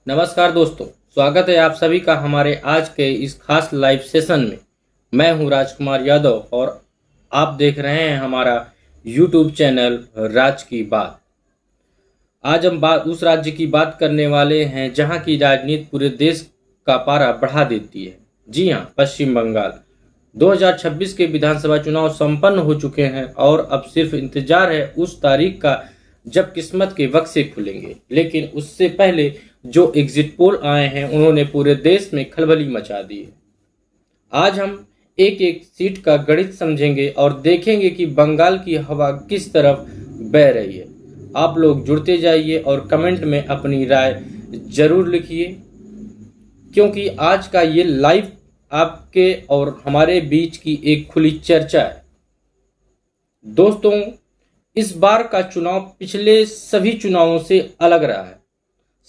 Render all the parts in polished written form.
नमस्कार दोस्तों, स्वागत है आप सभी का हमारे आज के इस खास लाइव सेशन में। मैं हूं राजकुमार यादव और आप देख रहे हैं हमारा यूट्यूब चैनल राज की बात। आज हम उस राज्य की बात करने वाले हैं जहां की राजनीति पूरे देश का पारा बढ़ा देती है। जी हां, पश्चिम बंगाल। 2026 के विधानसभा चुनाव संपन्न हो चुके हैं और अब सिर्फ इंतजार है उस तारीख का जब किस्मत के बक्से खुलेंगे। लेकिन उससे पहले जो एग्जिट पोल आए हैं उन्होंने पूरे देश में खलबली मचा दी है। आज हम एक एक सीट का गणित समझेंगे और देखेंगे कि बंगाल की हवा किस तरफ बह रही है। आप लोग जुड़ते जाइए और कमेंट में अपनी राय जरूर लिखिए, क्योंकि आज का ये लाइव आपके और हमारे बीच की एक खुली चर्चा है। दोस्तों, इस बार का चुनाव पिछले सभी चुनावों से अलग रहा है।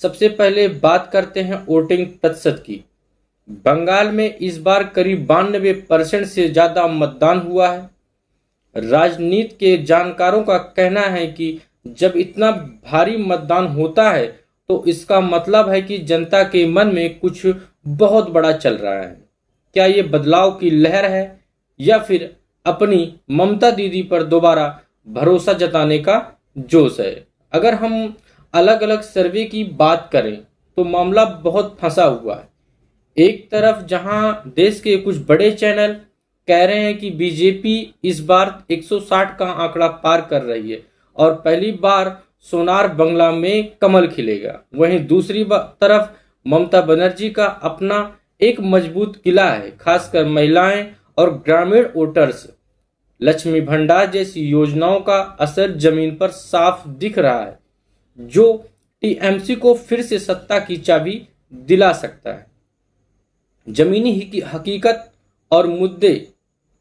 सबसे पहले बात करते हैं वोटिंग प्रतिशत की। बंगाल में इस बार करीब 92% से ज्यादा मतदान हुआ है। राजनीति के जानकारों का कहना है कि जब इतना भारी मतदान होता है तो इसका मतलब है कि जनता के मन में कुछ बहुत बड़ा चल रहा है। क्या ये बदलाव की लहर है या फिर अपनी ममता दीदी पर दोबारा भरोसा जताने का जोश है? अगर हम अलग अलग सर्वे की बात करें तो मामला बहुत फंसा हुआ है। एक तरफ जहां देश के कुछ बड़े चैनल कह रहे हैं कि बीजेपी इस बार 160 का आंकड़ा पार कर रही है और पहली बार सोनार बंगला में कमल खिलेगा, वहीं दूसरी तरफ ममता बनर्जी का अपना एक मजबूत किला है, खासकर महिलाएं और ग्रामीण वोटर्स। लक्ष्मी भंडार जैसी योजनाओं का असर जमीन पर साफ दिख रहा है, जो टीएमसी को फिर से सत्ता की चाबी दिला सकता है। जमीनी हकीकत और मुद्दे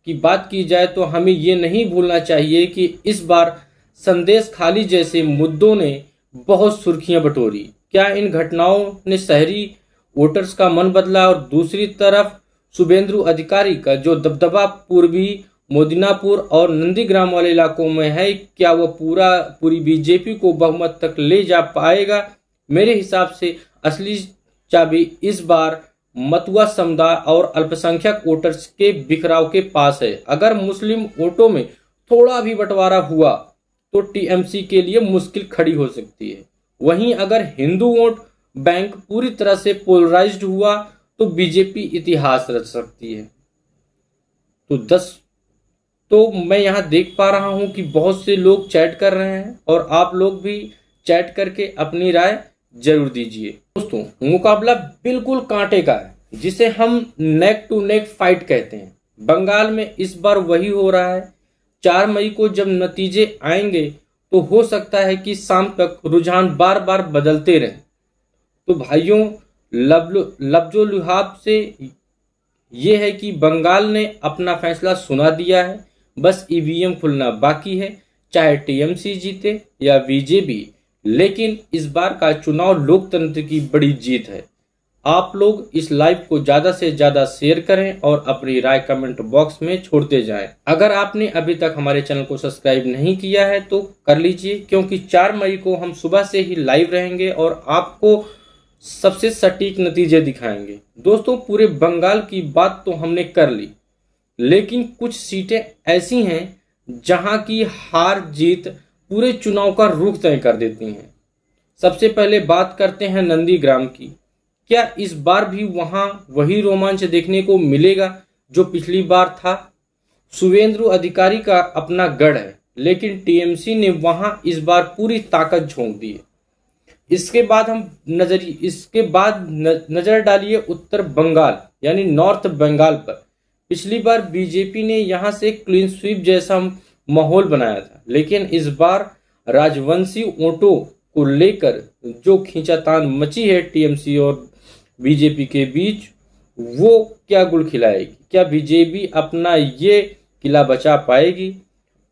की बात की जाए तो हमें ये नहीं भूलना चाहिए कि इस बार संदेश खाली जैसे मुद्दों ने बहुत सुर्खियां बटोरी। क्या इन घटनाओं ने शहरी वोटर्स का मन बदला? और दूसरी तरफ शुभेंदु अधिकारी का जो दबदबा पूर्वी मोदिनापुर और नंदीग्राम वाले इलाकों में है, क्या वह पूरी बीजेपी को बहुमत तक ले जा पाएगा? मेरे हिसाब से असली चाबी इस बार मतुआ समुदाय और अल्पसंख्यक वोटर्स के बिखराव के पास है। अगर मुस्लिम वोटों में थोड़ा भी बंटवारा हुआ तो टीएमसी के लिए मुश्किल खड़ी हो सकती है। वहीं अगर हिंदू वोट बैंक पूरी तरह से पोलराइज्ड हुआ तो बीजेपी इतिहास रच सकती है। तो मैं यहाँ देख पा रहा हूँ कि बहुत से लोग चैट कर रहे हैं और आप लोग भी चैट करके अपनी राय जरूर दीजिए। दोस्तों, मुकाबला बिल्कुल कांटे का है, जिसे हम नेक टू नेक फाइट कहते हैं। बंगाल में इस बार वही हो रहा है। 4 मई को जब नतीजे आएंगे तो हो सकता है कि शाम तक रुझान बार बार बदलते रहें। तो भाइयों, लफ्जो लुहाब से ये है कि बंगाल ने अपना फैसला सुना दिया है, बस ईवीएम खुलना बाकी है, चाहे टीएमसी जीते या बीजेपी। लेकिन इस बार का चुनाव लोकतंत्र की बड़ी जीत है। आप लोग इस लाइव को ज्यादा से ज्यादा शेयर करें और अपनी राय कमेंट बॉक्स में छोड़ते जाएं। अगर आपने अभी तक हमारे चैनल को सब्सक्राइब नहीं किया है तो कर लीजिए, क्योंकि 4 मई को हम सुबह से ही लाइव रहेंगे और आपको सबसे सटीक नतीजे दिखाएंगे। दोस्तों, पूरे बंगाल की बात तो हमने कर ली, लेकिन कुछ सीटें ऐसी हैं जहां की हार जीत पूरे चुनाव का रुख तय कर देती हैं। सबसे पहले बात करते हैं नंदीग्राम की। क्या इस बार भी वहां वही रोमांच देखने को मिलेगा जो पिछली बार था? शुभेंदु अधिकारी का अपना गढ़ है, लेकिन टीएमसी ने वहां इस बार पूरी ताकत झोंक दी है। इसके बाद नजर डालिए उत्तर बंगाल यानी नॉर्थ बंगाल पर। पिछली बार बीजेपी ने यहां से क्लीन स्वीप जैसा माहौल बनाया था, लेकिन इस बार राजवंशी वोटों को लेकर जो खींचातान मची है टीएमसी और बीजेपी के बीच, वो क्या गुल खिलाएगी? क्या बीजेपी अपना ये किला बचा पाएगी?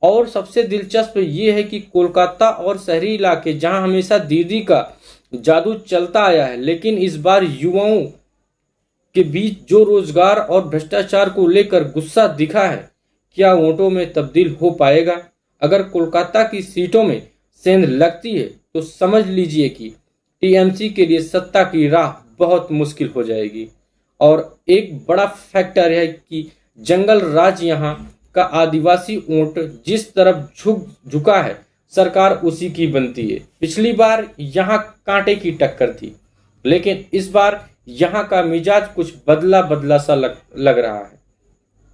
और सबसे दिलचस्प ये है कि कोलकाता और शहरी इलाके जहां हमेशा दीदी का जादू चलता आया है, लेकिन इस बार युवाओं के बीच जो रोजगार और भ्रष्टाचार को लेकर गुस्सा दिखा है, क्या वोटों में तब्दील हो पाएगा? अगर कोलकाता की सीटों में सेंध लगती है तो समझ लीजिए कि टीएमसी के लिए सत्ता की राह बहुत मुश्किल हो जाएगी। और एक बड़ा फैक्टर है कि जंगल राज यहाँ का आदिवासी ऊंट जिस तरफ झुका है, सरकार उसी की बनती है। पिछली बार यहाँ कांटे की टक्कर थी, लेकिन इस बार यहाँ का मिजाज कुछ बदला बदला सा लग रहा है।